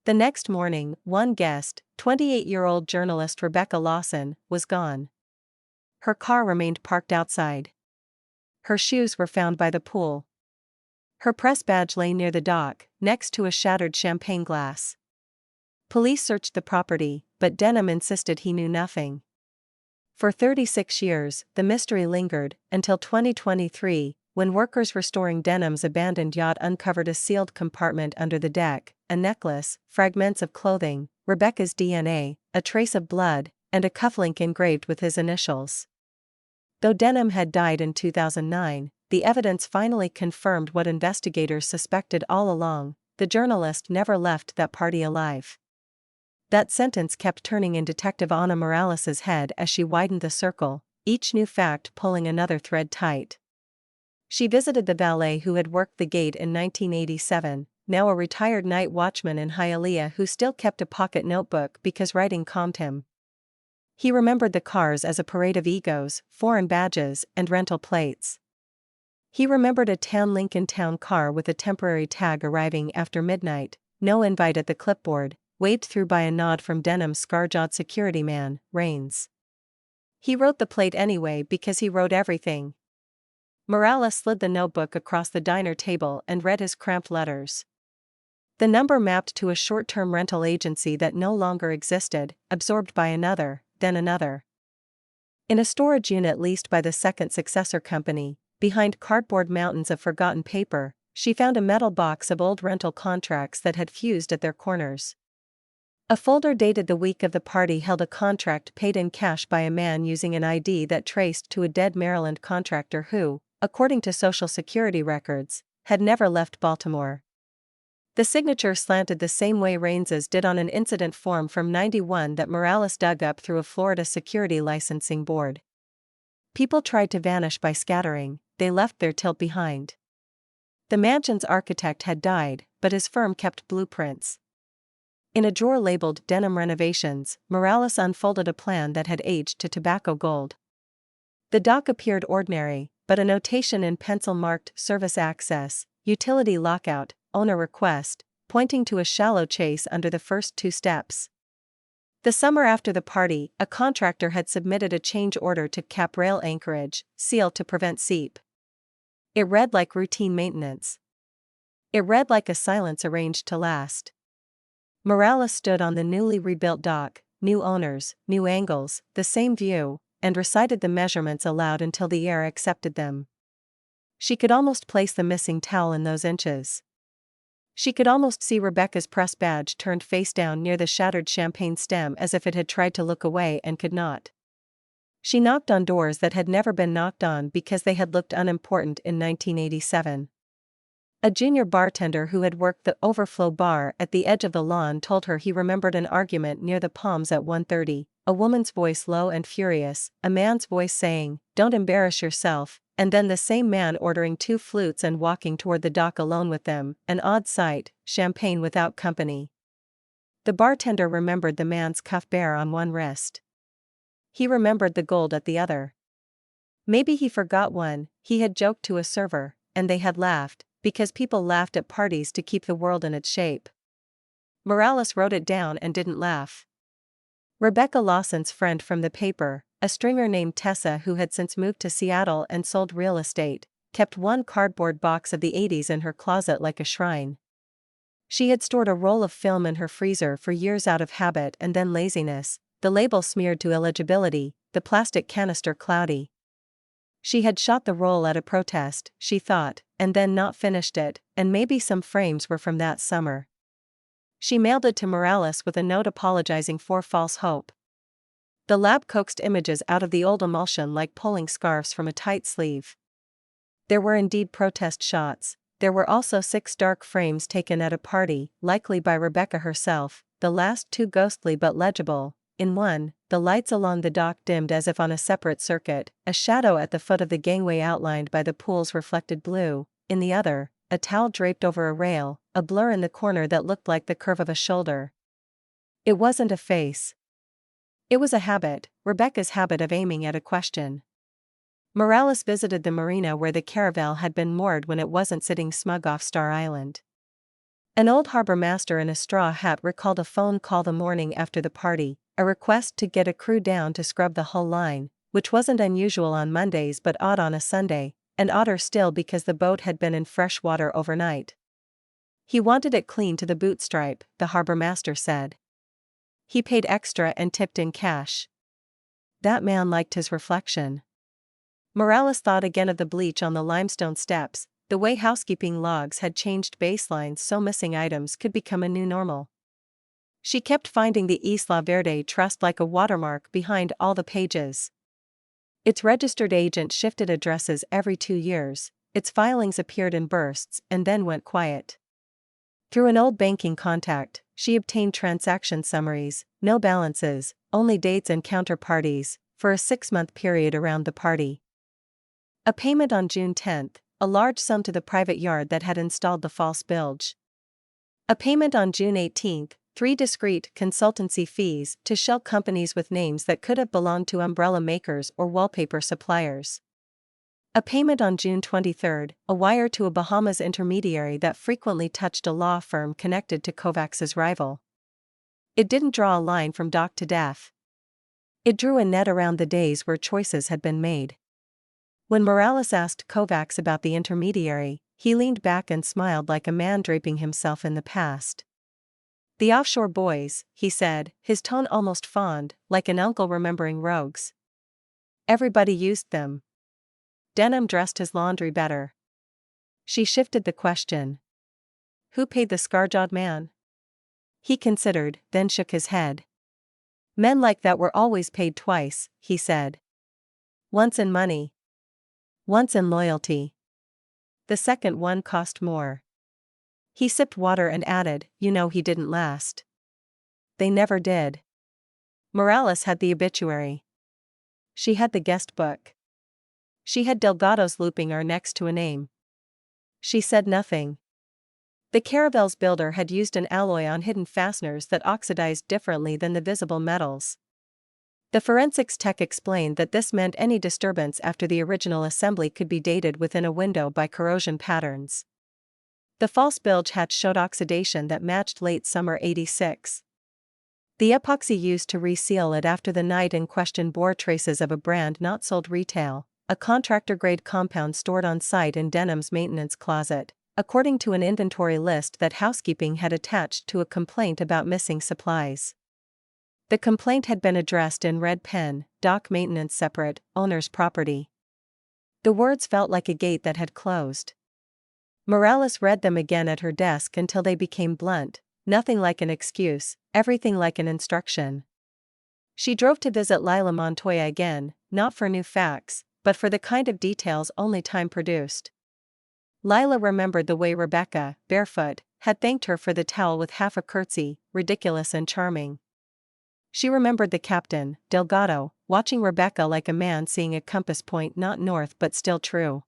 The next morning, one guest, 28-year-old journalist Rebecca Lawson, was gone. Her car remained parked outside. Her shoes were found by the pool. Her press badge lay near the dock, next to a shattered champagne glass. Police searched the property, but Denham insisted he knew nothing. For 36 years, the mystery lingered, until 2023, when workers restoring Denham's abandoned yacht uncovered a sealed compartment under the deck, a necklace, fragments of clothing, Rebecca's DNA, a trace of blood, and a cufflink engraved with his initials. Though Denham had died in 2009, the evidence finally confirmed what investigators suspected all along: the journalist never left that party alive. That sentence kept turning in Detective Ana Morales' head as she widened the circle, each new fact pulling another thread tight. She visited the valet who had worked the gate in 1987, now a retired night watchman in Hialeah who still kept a pocket notebook because writing calmed him. He remembered the cars as a parade of egos, foreign badges, and rental plates. He remembered a tan Lincoln Town car with a temporary tag arriving after midnight, no invite at the clipboard, waved through by a nod from Denham's scar-jawed security man, Rains. He wrote the plate anyway because he wrote everything. Morales slid the notebook across the diner table and read his cramped letters. The number mapped to a short-term rental agency that no longer existed, absorbed by another, then another. In a storage unit leased by the second successor company, behind cardboard mountains of forgotten paper, she found a metal box of old rental contracts that had fused at their corners. A folder dated the week of the party held a contract paid in cash by a man using an ID that traced to a dead Maryland contractor who, according to Social Security records, had never left Baltimore. The signature slanted the same way Rains's did on an incident form from '91 that Morales dug up through a Florida security licensing board. People tried to vanish by scattering, they left their tilt behind. The mansion's architect had died, but his firm kept blueprints. In a drawer labeled Denham Renovations, Morales unfolded a plan that had aged to tobacco gold. The dock appeared ordinary, but a notation in pencil marked Service Access, Utility Lockout, Owner Request, pointing to a shallow chase under the first two steps. The summer after the party, a contractor had submitted a change order to cap rail anchorage, sealed to prevent seep. It read like routine maintenance. It read like a silence arranged to last. Morales stood on the newly rebuilt dock, new owners, new angles, the same view, and recited the measurements aloud until the air accepted them. She could almost place the missing towel in those inches. She could almost see Rebecca's press badge turned face down near the shattered champagne stem as if it had tried to look away and could not. She knocked on doors that had never been knocked on because they had looked unimportant in 1987. A junior bartender who had worked the overflow bar at the edge of the lawn told her he remembered an argument near the Palms at 1:30, a woman's voice low and furious, a man's voice saying, "Don't embarrass yourself," and then the same man ordering 2 flutes and walking toward the dock alone with them, an odd sight, champagne without company. The bartender remembered the man's cuff bear on one wrist. He remembered the gold at the other. Maybe he forgot one, he had joked to a server, and they had laughed, because people laughed at parties to keep the world in its shape. Morales wrote it down and didn't laugh. Rebecca Lawson's friend from the paper, a stringer named Tessa who had since moved to Seattle and sold real estate, kept one cardboard box of the '80s in her closet like a shrine. She had stored a roll of film in her freezer for years out of habit and then laziness, the label smeared to illegibility, the plastic canister cloudy. She had shot the roll at a protest, she thought, and then not finished it, and maybe some frames were from that summer. She mailed it to Morales with a note apologizing for false hope. The lab coaxed images out of the old emulsion like pulling scarves from a tight sleeve. There were indeed protest shots. There were also 6 dark frames taken at a party, likely by Rebecca herself, the last 2 ghostly but legible. In one, the lights along the dock dimmed as if on a separate circuit, a shadow at the foot of the gangway outlined by the pool's reflected blue. In the other, a towel draped over a rail, a blur in the corner that looked like the curve of a shoulder. It wasn't a face. It was a habit, Rebecca's habit of aiming at a question. Morales visited the marina where the caravel had been moored when it wasn't sitting smug off Star Island. An old harbor master in a straw hat recalled a phone call the morning after the party, a request to get a crew down to scrub the hull line, which wasn't unusual on Mondays but odd on a Sunday, and odder still because the boat had been in fresh water overnight. He wanted it clean to the boot stripe, the harbor master said. He paid extra and tipped in cash. That man liked his reflection. Morales thought again of the bleach on the limestone steps, the way housekeeping logs had changed baselines so missing items could become a new normal. She kept finding the Isla Verde Trust like a watermark behind all the pages. Its registered agent shifted addresses every 2 years, its filings appeared in bursts and then went quiet. Through an old banking contact, she obtained transaction summaries, no balances, only dates and counterparties, for a 6-month period around the party. A payment on June 10, a large sum to the private yard that had installed the false bilge. A payment on June 18, 3 discrete consultancy fees to shell companies with names that could have belonged to umbrella makers or wallpaper suppliers. A payment on June 23, a wire to a Bahamas intermediary that frequently touched a law firm connected to Kovacs's rival. It didn't draw a line from dock to death. It drew a net around the days where choices had been made. When Morales asked Kovacs about the intermediary, he leaned back and smiled like a man draping himself in the past. "The offshore boys," he said, his tone almost fond, like an uncle remembering rogues. "Everybody used them." Denham dressed his laundry better. She shifted the question. "Who paid the scar-jawed man?" He considered, then shook his head. "Men like that were always paid twice," he said. "Once in money. Once in loyalty. The second one cost more." He sipped water and added, "You know he didn't last." "They never did." Morales had the obituary. She had the guest book. She had Delgado's looping R next to a name. She said nothing. The Caravel's builder had used an alloy on hidden fasteners that oxidized differently than the visible metals. The forensics tech explained that this meant any disturbance after the original assembly could be dated within a window by corrosion patterns. The false bilge hatch showed oxidation that matched late summer '86. The epoxy used to reseal it after the night in question bore traces of a brand not sold retail, a contractor-grade compound stored on site in Denham's maintenance closet, according to an inventory list that housekeeping had attached to a complaint about missing supplies. The complaint had been addressed in red pen, "Dock maintenance separate, owner's property." The words felt like a gate that had closed. Morales read them again at her desk until they became blunt, nothing like an excuse, everything like an instruction. She drove to visit Lila Montoya again, not for new facts, but for the kind of details only time produced. Lila remembered the way Rebecca, barefoot, had thanked her for the towel with half a curtsy, ridiculous and charming. She remembered the captain, Delgado, watching Rebecca like a man seeing a compass point not north but still true.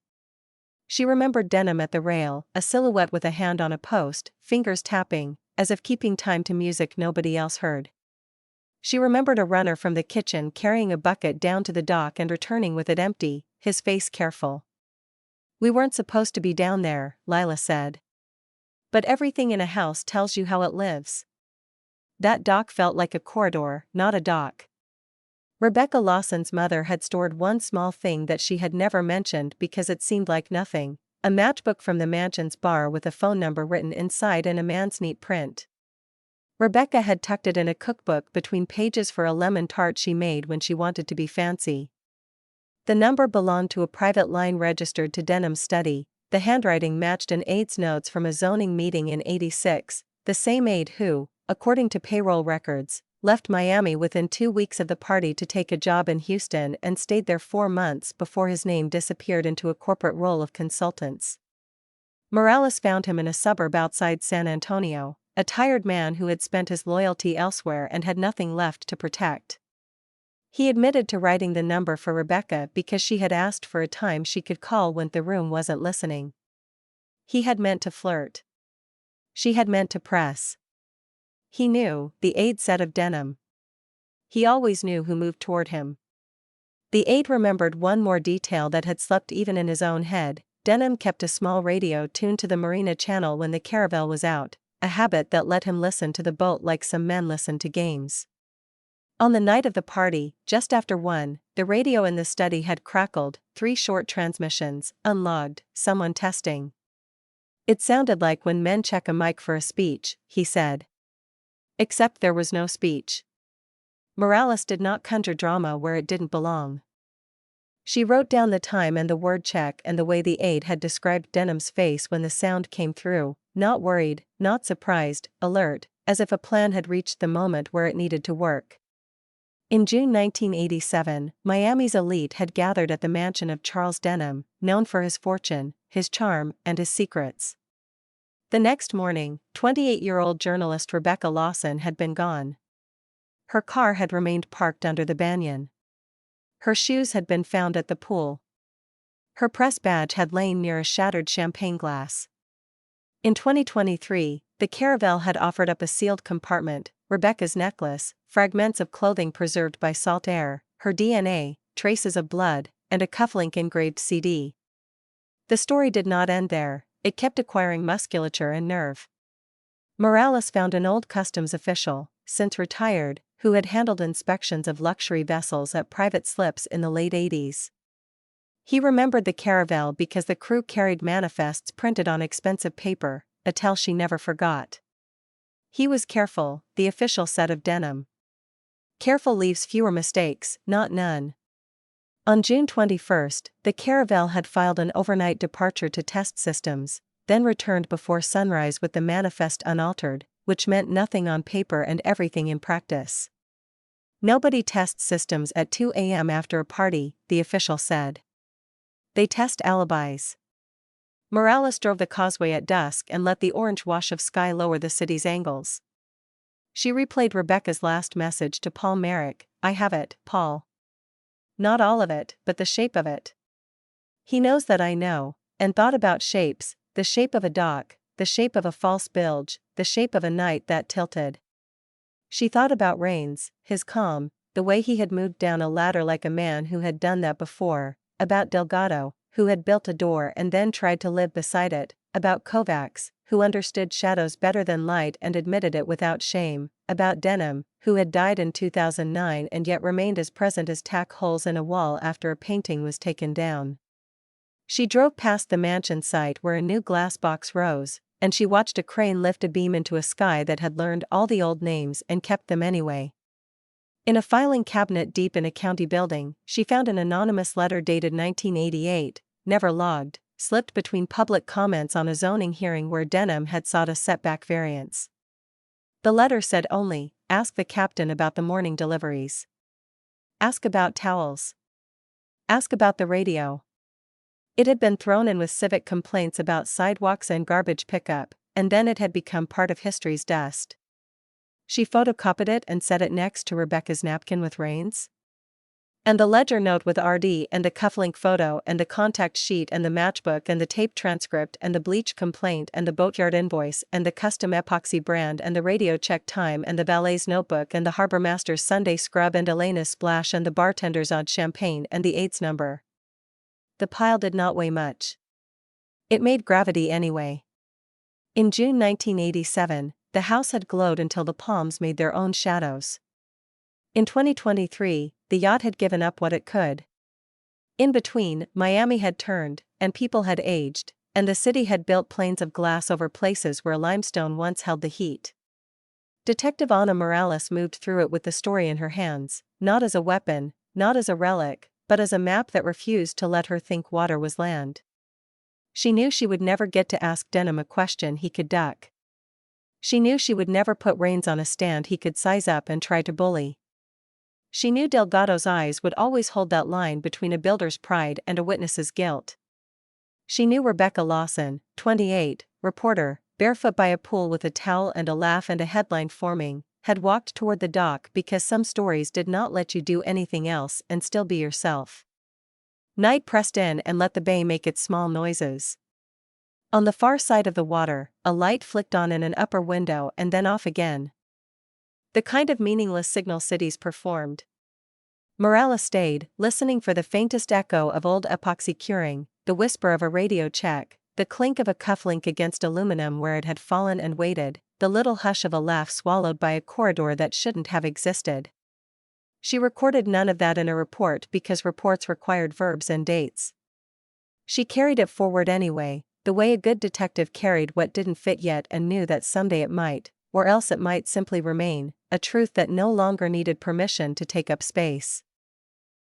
She remembered Denham at the rail, a silhouette with a hand on a post, fingers tapping, as if keeping time to music nobody else heard. She remembered a runner from the kitchen carrying a bucket down to the dock and returning with it empty, his face careful. "We weren't supposed to be down there," Lila said. "But everything in a house tells you how it lives." That dock felt like a corridor, not a dock. Rebecca Lawson's mother had stored one small thing that she had never mentioned because it seemed like nothing, a matchbook from the mansion's bar with a phone number written inside in a man's neat print. Rebecca had tucked it in a cookbook between pages for a lemon tart she made when she wanted to be fancy. The number belonged to a private line registered to Denham's study. The handwriting matched an aide's notes from a zoning meeting in '86, the same aide who, according to payroll records, left Miami within 2 weeks of the party to take a job in Houston and stayed there 4 months before his name disappeared into a corporate roll of consultants. Morales found him in a suburb outside San Antonio, a tired man who had spent his loyalty elsewhere and had nothing left to protect. He admitted to writing the number for Rebecca because she had asked for a time she could call when the room wasn't listening. He had meant to flirt. She had meant to press. He knew, the aide said of Denham. He always knew who moved toward him. The aide remembered one more detail that had slept even in his own head. Denham kept a small radio tuned to the Marina channel when the caravel was out, a habit that let him listen to the boat like some men listen to games. On the night of the party, just after 1, the radio in the study had crackled, 3 short transmissions, unlogged, someone testing. "It sounded like when men check a mic for a speech," he said. Except there was no speech. Morales did not conjure drama where it didn't belong. She wrote down the time and the word check and the way the aide had described Denham's face when the sound came through, not worried, not surprised, alert, as if a plan had reached the moment where it needed to work. In June 1987, Miami's elite had gathered at the mansion of Charles Denham, known for his fortune, his charm, and his secrets. The next morning, 28-year-old journalist Rebecca Lawson had been gone. Her car had remained parked under the banyan. Her shoes had been found at the pool. Her press badge had lain near a shattered champagne glass. In 2023, the caravel had offered up a sealed compartment, Rebecca's necklace, fragments of clothing preserved by salt air, her DNA, traces of blood, and a cufflink engraved CD. The story did not end there, it kept acquiring musculature and nerve. Morales found an old customs official, since retired, who had handled inspections of luxury vessels at private slips in the late 80s. He remembered the caravel because the crew carried manifests printed on expensive paper, a tale she never forgot. He was careful, the official said of Denham. Careful leaves fewer mistakes, not none. On June 21, the caravel had filed an overnight departure to test systems, then returned before sunrise with the manifest unaltered, which meant nothing on paper and everything in practice. Nobody tests systems at 2 a.m. after a party, the official said. They test alibis. Morales drove the causeway at dusk and let the orange wash of sky lower the city's angles. She replayed Rebecca's last message to Paul Merrick, "I have it, Paul. Not all of it, but the shape of it. He knows that I know," and thought about shapes, the shape of a dock, the shape of a false bilge, the shape of a night that tilted. She thought about Rains, his calm, the way he had moved down a ladder like a man who had done that before, about Delgado, who had built a door and then tried to live beside it, about Kovacs, who understood shadows better than light and admitted it without shame, about Denham, who had died in 2009 and yet remained as present as tack holes in a wall after a painting was taken down. She drove past the mansion site where a new glass box rose, and she watched a crane lift a beam into a sky that had learned all the old names and kept them anyway. In a filing cabinet deep in a county building, she found an anonymous letter dated 1988, never logged, slipped between public comments on a zoning hearing where Denham had sought a setback variance. The letter said only, "Ask the captain about the morning deliveries. Ask about towels. Ask about the radio." It had been thrown in with civic complaints about sidewalks and garbage pickup, and then it had become part of history's dust. She photocopied it and set it next to Rebecca's napkin with Rains. And the ledger note with RD and the cufflink photo and the contact sheet and the matchbook and the tape transcript and the bleach complaint and the boatyard invoice and the custom epoxy brand and the radio check time and the valet's notebook and the harbor master's Sunday scrub and Elena's splash and the bartender's odd champagne and the AIDS number. The pile did not weigh much. It made gravity anyway. In June 1987, the house had glowed until the palms made their own shadows. In 2023, the yacht had given up what it could. In between, Miami had turned, and people had aged, and the city had built planes of glass over places where limestone once held the heat. Detective Ana Morales moved through it with the story in her hands, not as a weapon, not as a relic, but as a map that refused to let her think water was land. She knew she would never get to ask Denham a question he could duck. She knew she would never put Rains on a stand he could size up and try to bully. She knew Delgado's eyes would always hold that line between a builder's pride and a witness's guilt. She knew Rebecca Lawson, 28, reporter, barefoot by a pool with a towel and a laugh and a headline forming, had walked toward the dock because some stories did not let you do anything else and still be yourself. Night pressed in and let the bay make its small noises. On the far side of the water, a light flicked on in an upper window and then off again. The kind of meaningless signal cities performed. Morales stayed, listening for the faintest echo of old epoxy curing, the whisper of a radio check, the clink of a cufflink against aluminum where it had fallen and waited, the little hush of a laugh swallowed by a corridor that shouldn't have existed. She recorded none of that in a report because reports required verbs and dates. She carried it forward anyway, the way a good detective carried what didn't fit yet and knew that someday it might, or else it might simply remain, a truth that no longer needed permission to take up space.